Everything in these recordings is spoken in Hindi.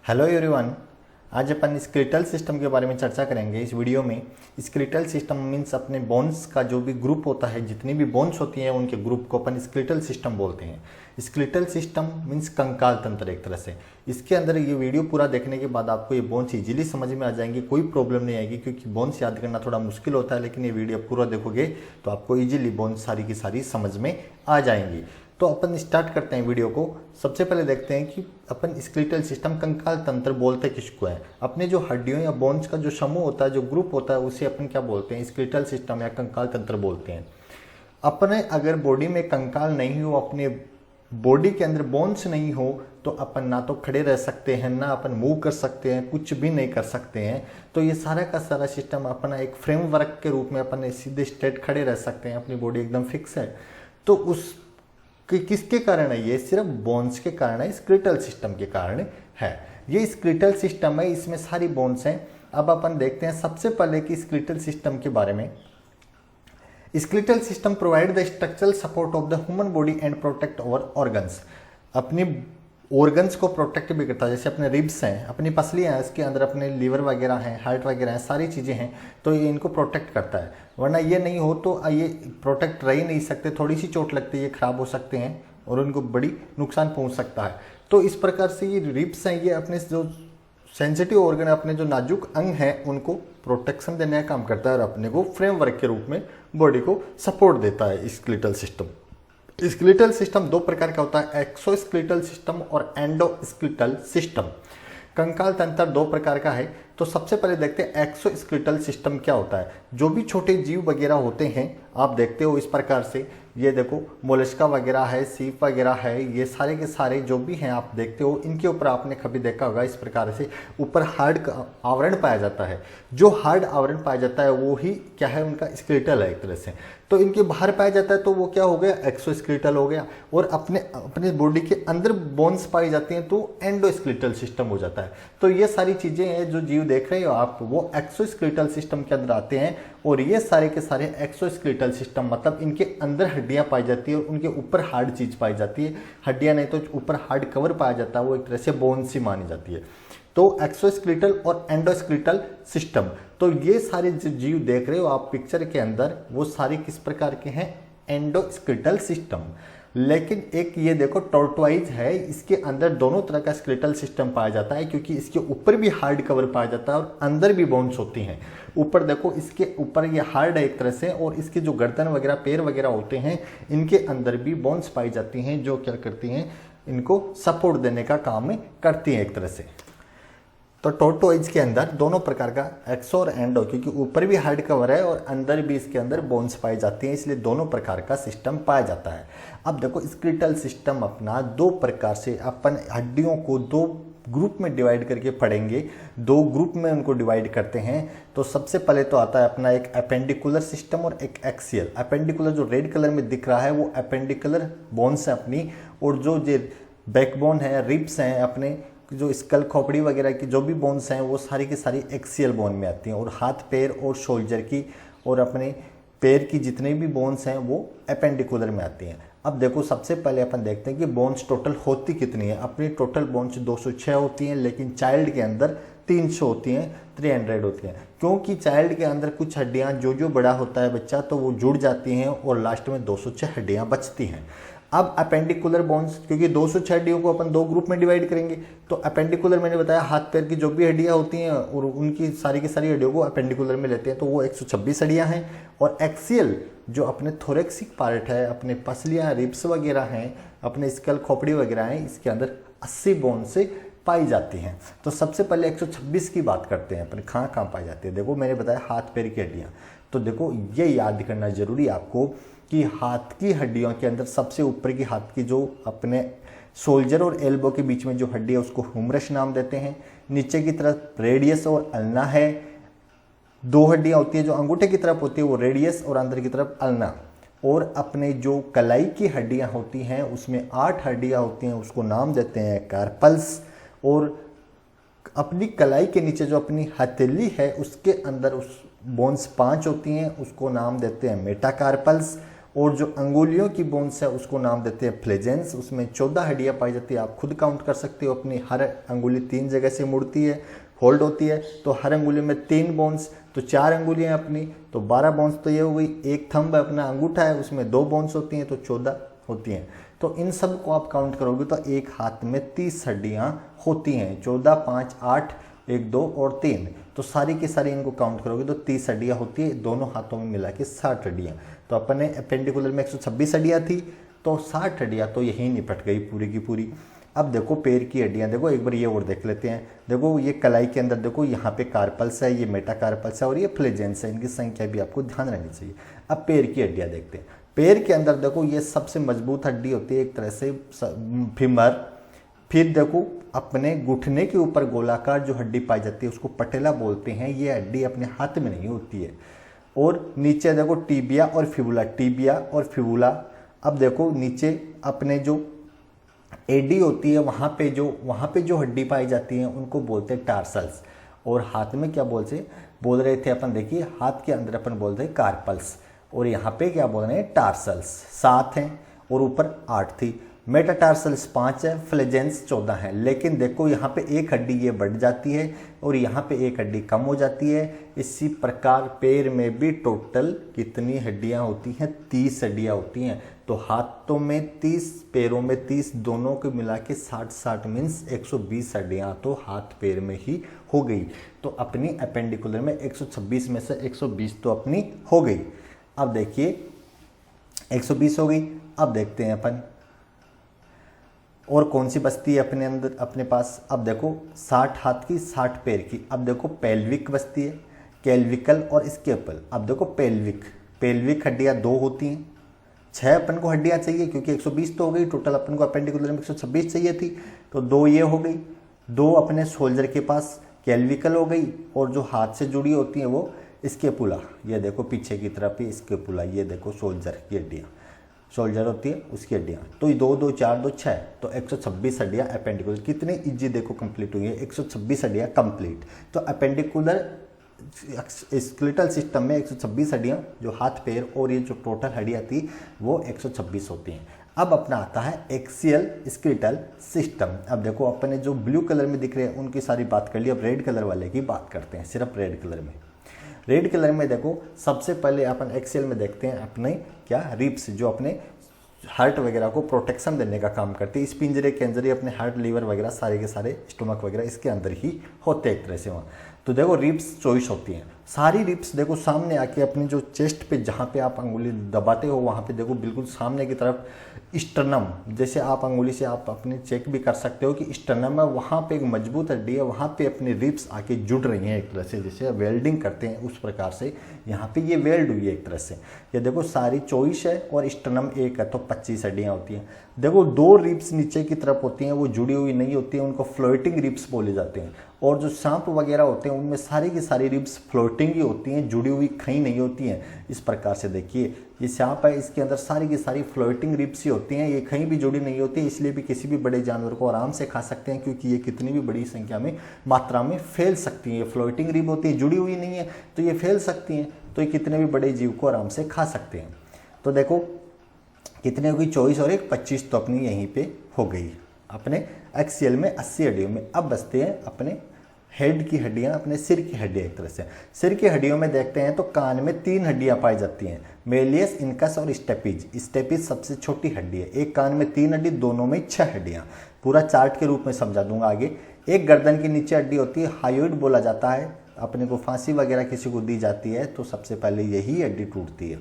Hello everyone. आज अपन स्केलेटल सिस्टम के बारे में चर्चा करेंगे इस वीडियो में। स्केलेटल सिस्टम मीन्स अपने बोन्स का जो भी ग्रुप होता है, जितनी भी बोन्स होती हैं उनके ग्रुप को अपन स्केलेटल सिस्टम बोलते हैं। स्केलेटल सिस्टम मीन्स कंकाल तंत्र एक तरह से। इसके अंदर ये वीडियो पूरा देखने के बाद आपको ये बोन्स इजीली समझ में आ जाएंगे, कोई प्रॉब्लम नहीं आएगी, क्योंकि बोन्स याद करना थोड़ा मुश्किल होता है। लेकिन ये वीडियो पूरा देखोगे तो आपको इजीली बोन्स सारी की सारी समझ में आ जाएंगी। तो अपन स्टार्ट करते हैं वीडियो को। सबसे पहले देखते हैं कि अपन स्केलेटल सिस्टम कंकाल तंत्र बोलते किसको है। अपने जो हड्डियों या बोन्स का जो समूह होता है, जो ग्रुप होता है, उसे अपन क्या बोलते हैं? स्केलेटल सिस्टम या कंकाल तंत्र बोलते हैं। अपने अगर बॉडी में कंकाल नहीं हो, अपने बॉडी के अंदर बोन्स नहीं हो, तो अपन ना तो खड़े रह सकते हैं, ना अपन मूव कर सकते हैं, कुछ भी नहीं कर सकते हैं। तो ये सारा का सारा सिस्टम अपना एक फ्रेमवर्क के रूप में अपन सीधे स्ट्रेट खड़े रह सकते हैं, अपनी बॉडी एकदम फिक्स है। तो उस किसके कारण है? ये सिर्फ बोन्स के कारण है, स्केलेटल सिस्टम के कारण है। ये स्केलेटल सिस्टम है, इसमें सारी बोन्स हैं। अब अपन देखते हैं सबसे पहले कि स्केलेटल सिस्टम के बारे में। Skeletal system provide the structural support of the human body and protect our organs. अपनी ऑर्गन्स को प्रोटेक्ट भी करता है। जैसे अपने रिब्स हैं, अपनी पसलियाँ हैं, इसके अंदर अपने लीवर वगैरह हैं, हार्ट वगैरह हैं, सारी चीज़ें हैं, तो ये इनको प्रोटेक्ट करता है। वरना ये नहीं हो तो ये प्रोटेक्ट रह ही नहीं सकते। थोड़ी सी चोट लगती है, ये खराब हो सकते हैं और उनको बड़ी नुकसान पहुंच सकता है। तो इस प्रकार से ये रिब्स हैं, ये अपने जो सेंसिटिव ऑर्गन, अपने जो नाजुक अंग हैं, उनको प्रोटेक्शन देने का काम करता है और अपने को फ्रेमवर्क के रूप में बॉडी को सपोर्ट देता है स्केलेटल सिस्टम। स्केलेटल सिस्टम दो प्रकार का होता है, एक्सोस्केलेटल सिस्टम और एंडोस्केलेटल सिस्टम। कंकाल तंत्र दो प्रकार का है। तो सबसे पहले देखते हैं एक्सोस्केलेटल सिस्टम क्या होता है। जो भी छोटे जीव वगैरह होते हैं, आप देखते हो इस प्रकार से, ये देखो मोलस्का वगैरह है, सीप वगैरह है, ये सारे के सारे जो भी हैं आप देखते हो, इनके ऊपर आपने कभी देखा होगा इस प्रकार से ऊपर हार्ड का आवरण पाया जाता है। जो हार्ड आवरण पाया जाता है वो ही क्या है? उनका स्केलेटल है एक तरह से। तो इनके बाहर पाया जाता है तो वो क्या हो गया? एक्सोस्केलेटल हो गया। और अपने बॉडी के अंदर बोन्स पाई जाती हैं तो एंडोस्केलेटल सिस्टम हो जाता है। तो ये सारी चीजें हैं जो जीव देख रहे हो आप, वो एक्सोस्केलेटल सिस्टम के अंदर आते हैं। और ये सारे के सारे एक्सोस्केलेटल सिस्टम मतलब इनके अंदर हड्डियां पाई जाती है और उनके ऊपर हार्ड चीज पाई जाती है। हड्डियां नहीं तो ऊपर हार्ड कवर पाया जाता है, वो एक तरह से बोन्स ही मानी जाती है। तो एक्सोस्केलेटल और एंडोस्केलेटल सिस्टम, तो ये सारे जो जीव देख रहे हो आप पिक्चर के अंदर, वो सारे किस प्रकार के हैं? Endoskeletal system. लेकिन एक ये देखो टॉर्टोइज है, इसके अंदर दोनों तरह का स्केलेटल सिस्टम पाया जाता है, क्योंकि इसके ऊपर भी हार्ड कवर पाया जाता है और अंदर भी बोन्स होती हैं। ऊपर देखो, इसके ऊपर ये हार्ड है एक तरह से, और इसके जो गर्दन वगैरह, पैर वगैरह होते हैं, इनके अंदर भी बोन्स पाई जाती हैं, जो क्या करती हैं? इनको सपोर्ट देने का काम करती हैं एक तरह से। तो टॉर्टोइज के अंदर दोनों प्रकार का एक्सो और एंडो, क्योंकि ऊपर भी हार्ड कवर है और अंदर भी इसके अंदर बोन्स पाई जाती हैं, इसलिए दोनों प्रकार का सिस्टम पाया जाता है। अब देखो स्केलेटल सिस्टम अपना दो प्रकार से, अपन हड्डियों को दो ग्रुप में डिवाइड करके पढ़ेंगे। दो ग्रुप में उनको डिवाइड करते हैं। तो सबसे पहले तो आता है अपना एक अपेंडिकुलर सिस्टम और एक एक्सियल। अपेंडिकुलर जो रेड कलर में दिख रहा है वो अपेंडिकुलर बोन्स है अपनी, और जो बैकबोन है, रिब्स हैं, अपने जो स्कल खोपड़ी वगैरह की जो भी बोन्स हैं, वो सारी की सारी एक्सियल बोन में आती हैं। और हाथ पैर और शोल्डर की और अपने पैर की जितने भी बोन्स हैं वो अपेंडिकुलर में आती हैं। अब देखो सबसे पहले अपन देखते हैं कि बोन्स टोटल होती कितनी है। अपनी टोटल बोन्स 206 होती हैं, लेकिन चाइल्ड के अंदर 300 होती हैं, 300 होती हैं। क्योंकि चाइल्ड के अंदर कुछ हड्डियां जो बड़ा होता है बच्चा, तो वो जुड़ जाती हैं और लास्ट में 206 हड्डियां बचती हैं। अब अपेंडिकुलर बोन्स, क्योंकि 206 हड्डियों को अपन दो ग्रुप में डिवाइड करेंगे, तो अपेंडिकुलर मैंने बताया हाथ पैर की जो भी हड्डियां होती हैं और उनकी सारी की सारी हड्डियों को अपेंडिकुलर में लेते हैं, तो वो 126 हड्डियां हैं। और एक्सियल जो अपने थोरेक्सिक पार्ट है, अपने पसलियां, रिब्स वगैरह हैं, अपने स्कल खोपड़ी वगैरह हैं, इसके अंदर 80 बोन से पाई जाती हैं। तो सबसे पहले 126 की बात करते हैं अपने, कहाँ पाई जाती है। देखो मैंने बताया हाथ पैर की हड्डियाँ, तो देखो ये याद करना जरूरी आपको कि हाथ की हड्डियों के अंदर सबसे ऊपर की हाथ की जो अपने शोल्डर और एल्बो के बीच में जो हड्डी है उसको ह्यूमरस नाम देते हैं। नीचे की तरफ रेडियस और अल्ना है। दो हड्डियां होती है जो अंगूठे की तरफ होती है, वो रेडियस, और अंदर की तरफ अल्ना। और अपने जो कलाई की हड्डियां होती हैं उसमें 8 हड्डियां होती हैं, उसको नाम देते हैं कार्पल्स। और अपनी कलाई के नीचे जो अपनी हथेली है उसके अंदर उस बोन्स 5 होती हैं, उसको नाम देते हैं मेटाकार्पल्स। और जो अंगुलियों की बोन्स है उसको नाम देते हैं फ्लेजेंस। उसमें 14 हड्डियां पाई जाती है। आप खुद काउंट कर सकते हो, अपनी हर अंगुली 3 जगह से मुड़ती है, फोल्ड होती है, तो हर अंगुली में 3 बोन्स, तो 4 अंगुलियां अपनी, तो 12 बोन्स तो ये हो गई। एक थंब अपना अंगूठा है, उसमें 2 बोन्स होती हैं, तो 14 होती हैं। तो इन सब को आप काउंट करोगे तो एक हाथ में 30 हड्डियां होती हैं। 14, 5, 8, 1, 2 और 3, तो सारी की सारी इनको काउंट करोगे तो 30 हड्डियां होती है। दोनों हाथों में मिला के 60 हड्डियां। तो अपने एपेंडिकुलर में 126 हड्डियां थी, तो 60 हड्डियां तो यही निपट गई पूरी की पूरी। अब देखो पैर की हड्डियां, देखो एक बार ये और देख लेते हैं। देखो ये कलाई के अंदर देखो, यहाँ पे कार्पल्स है, ये मेटाकार्पल्स है और ये फ्लेजेंस है। इनकी संख्या भी आपको ध्यान रखनी चाहिए। अब पैर की हड्डियां देखते हैं। पैर के अंदर देखो ये सबसे मजबूत हड्डी होती है एक तरह से फीमर। फिर देखो अपने घुटने के ऊपर गोलाकार जो हड्डी पाई जाती है उसको पटेला बोलते हैं। ये हड्डी अपने हाथ में नहीं होती है। और नीचे देखो टीबिया और फिबुला, टीबिया और फिबुला। अब देखो नीचे अपने जो एडी होती है वहाँ पे जो हड्डी पाई जाती है उनको बोलते हैं टार्सल्स। और हाथ में क्या बोल रहे थे अपन, देखिए हाथ के अंदर अपन बोलते हैं कार्पल्स, और यहाँ पे क्या बोल रहे हैं टार्सल्स। 7 हैं और ऊपर 8 थी। मेटाटार्सल्स 5 है, फ्लेजेंस 14 है। लेकिन देखो यहाँ पे एक हड्डी ये बढ़ जाती है और यहाँ पे एक हड्डी कम हो जाती है। इसी प्रकार पैर में भी टोटल कितनी हड्डियाँ होती हैं? 30 हड्डियाँ होती हैं। तो हाथों में 30, पैरों में 30, दोनों को मिला के 60 मीन्स 120 हड्डियाँ तो हाथ पैर में ही हो गई। तो अपनी अपेंडिकुलर में 126 में से 120 तो अपनी हो गई। अब देखिए 120 हो गई। अब देखते हैं अपन और कौन सी बचती है अपने अंदर अपने पास। अब देखो 60 हाथ की 60 पैर की। अब देखो पेल्विक बचती है, कैल्विकल और स्केपल। अब देखो पेल्विक हड्डियां 2 होती हैं। 6 अपन को हड्डियां चाहिए क्योंकि 120 तो हो गई टोटल। अपन को अपेंडिकुलर में 126 चाहिए थी, तो 2 ये हो गई। 2 अपने शोल्डर के पास कैल्विकल हो गई, और जो हाथ से जुड़ी होती है वो स्केपुला। ये देखो पीछे की तरफ ही स्केपुला, ये देखो शोल्डर की हड्डियाँ, शोल्डर होती है उसकी हड्डियाँ। तो 2, 2, 4, 2, 6, तो 126 हड्डियाँ अपेंडिकुलर। कितने इजी देखो कंप्लीट हुई है, 126 हड्डियाँ कंप्लीट। तो अपेंडिकुलर स्केलेटल सिस्टम में 126 हड्डियाँ जो हाथ पैर और ये जो टोटल हड्डियाँ थी वो 126 होती हैं। अब अपना आता है एक्सियल स्केलेटल सिस्टम। अब देखो अपने जो ब्लू कलर में दिख रहे हैं उनकी सारी बात कर ली। अब रेड कलर वाले की बात करते हैं, सिर्फ रेड कलर में। रेड कलर में देखो सबसे पहले अपन एक्सेल में देखते हैं अपने क्या रिब्स, जो अपने हार्ट वगैरह को प्रोटेक्शन देने का काम करती है। इस पिंजरे के अंदर ही अपने हार्ट, लीवर वगैरह सारे के सारे, स्टोमक वगैरह इसके अंदर ही होते हैं एक तरह से वहाँ। तो देखो रिब्स 24 होती हैं। सारी रिब्स देखो सामने आके अपनी जो चेस्ट पे जहाँ पे आप अंगुली दबाते हो वहाँ पे देखो बिल्कुल सामने की तरफ स्टर्नम, जैसे आप अंगुली से आप अपने चेक भी कर सकते हो कि स्टर्नम है, वहाँ पे एक मजबूत हड्डी है, वहाँ पे अपनी रिब्स आके जुड़ रही हैं एक तरह से, जैसे वेल्डिंग करते हैं उस प्रकार से यहाँ पे ये वेल्ड हुई है एक तरह से। ये देखो सारी 24 है और स्टर्नम 1 है, तो 25 हड्डियाँ होती हैं। देखो 2 रिब्स नीचे की तरफ होती हैं, वो जुड़ी हुई नहीं होती है, उनको फ्लोटिंग रिब्स बोले जाते हैं। और जो सांप वगैरह होते हैं उनमें सारी की सारी रिब्स फ्लोटिंग ही होती हैं, जुड़ी हुई कहीं नहीं होती हैं। इस प्रकार से देखिए ये सांप है, इसके अंदर सारी की सारी फ्लोटिंग रिब्स ही होती हैं, ये कहीं भी जुड़ी नहीं होती। इसलिए भी किसी भी बड़े जानवर को आराम से खा सकते हैं, क्योंकि ये कितनी भी बड़ी संख्या में मात्रा में फैल सकती हैं। ये फ्लोटिंग रिब होती है, जुड़ी हुई नहीं है, तो ये फैल सकती हैं, तो ये कितने भी बड़े जीव को आराम से खा सकते हैं। तो देखो कितने हो गई 24 और 1 25, तो अपनी यहीं पे हो गई अपने एक्सियल में 80 हड्डियों में। अब बचते हैं अपने हेड की हड्डियां, अपने सिर की हड्डियां एक तरह से। सिर की हड्डियों में देखते हैं तो कान में 3 हड्डियां पाई जाती हैं, मेलियस, इनकस और स्टेपिज। स्टेपिज सबसे छोटी हड्डी है। एक कान में 3 हड्डी, दोनों में 6 हड्डियां। पूरा चार्ट के रूप में समझा दूंगा आगे। एक गर्दन की नीचे हड्डी होती है, हायोइड बोला जाता है। अपने को फांसी वगैरह किसी को दी जाती है तो सबसे पहले यही हड्डी टूटती है।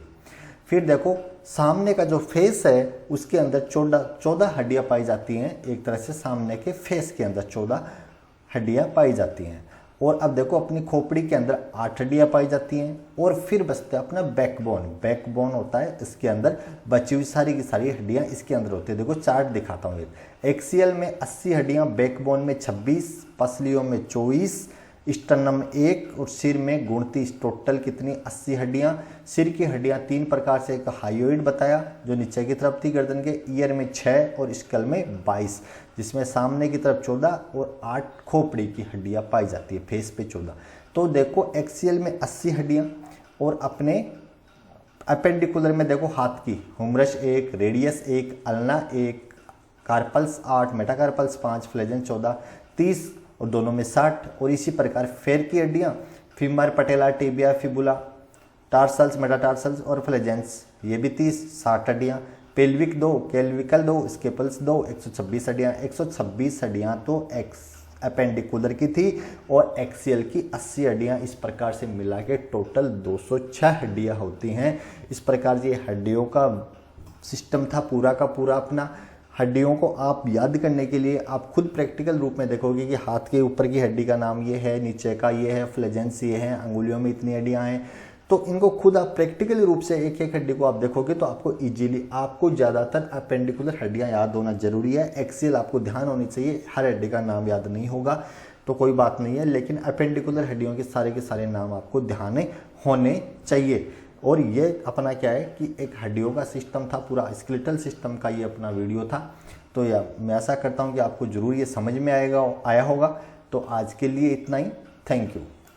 फिर देखो सामने का जो फेस है उसके अंदर 14 हड्डियां पाई जाती हैं एक तरह से। सामने के फेस के अंदर 14 हड्डियां पाई जाती हैं। और अब देखो अपनी खोपड़ी के अंदर 8 हड्डियां पाई जाती हैं। और फिर बचता है अपना बैकबोन। बैकबोन होता है, इसके अंदर बची हुई सारी की सारी हड्डियां इसके अंदर होती है। देखो चार्ट दिखाता हूँ। एक्सियल में 80 हड्डियां, बैकबोन में 26, पसलियों में 24, स्टर्नम 1 और सिर में 29। टोटल कितनी 80 हड्डियां। सिर की हड्डियां 3 प्रकार से, एक हायोइड बताया जो नीचे की तरफ थी गर्दन के, ईयर में 6 और स्कल में 22, जिसमें सामने की तरफ 14 और 8 खोपड़ी की हड्डियां पाई जाती है, फेस पे 14। तो देखो एक्सियल में 80 हड्डियां और अपने अपेंडिकुलर में देखो हाथ की humerus 1, radius 1, ulna 1, carpals 8, metacarpals 5, phalanges 14, 30 और दोनों में 60। और इसी प्रकार फेर की हड्डियाँ फीमर, पटेला, टिबिया, फिबुला, टार्सल्स, मेटाटार्सल्स और फ्लेजेंस ये भी 30, 60 हड्डियाँ। पेल्विक 2, केल्विकल 2, स्केपल्स 2, 126 हड्डियाँ। 126 हड्डियाँ तो अपेंडिकुलर की थी और एक्सियल की 80 हड्डियाँ। इस प्रकार से मिला के टोटल 206 हड्डियाँ होती हैं। इस प्रकार से हड्डियों का सिस्टम था पूरा का पूरा अपना। हड्डियों को आप याद करने के लिए आप खुद प्रैक्टिकल रूप में देखोगे कि हाथ के ऊपर की हड्डी का नाम ये है, नीचे का ये है, फ्लेजेंस ये है, अंगुलियों में इतनी हड्डियाँ हैं। तो इनको खुद आप प्रैक्टिकल रूप से एक एक हड्डी को आप देखोगे तो आपको इजीली, आपको ज़्यादातर अपेंडिकुलर हड्डियाँ याद होना जरूरी है। एक्सियल आपको ध्यान होनी चाहिए, हर हड्डी का नाम याद नहीं होगा तो कोई बात नहीं है, लेकिन अपेंडिकुलर हड्डियों के सारे नाम आपको ध्यान होने चाहिए। और ये अपना क्या है कि एक हड्डियों का सिस्टम था पूरा, स्केलेटल सिस्टम का ये अपना वीडियो था। तो या मैं ऐसा करता हूँ कि आपको ज़रूर ये समझ में आया होगा। तो आज के लिए इतना ही, थैंक यू।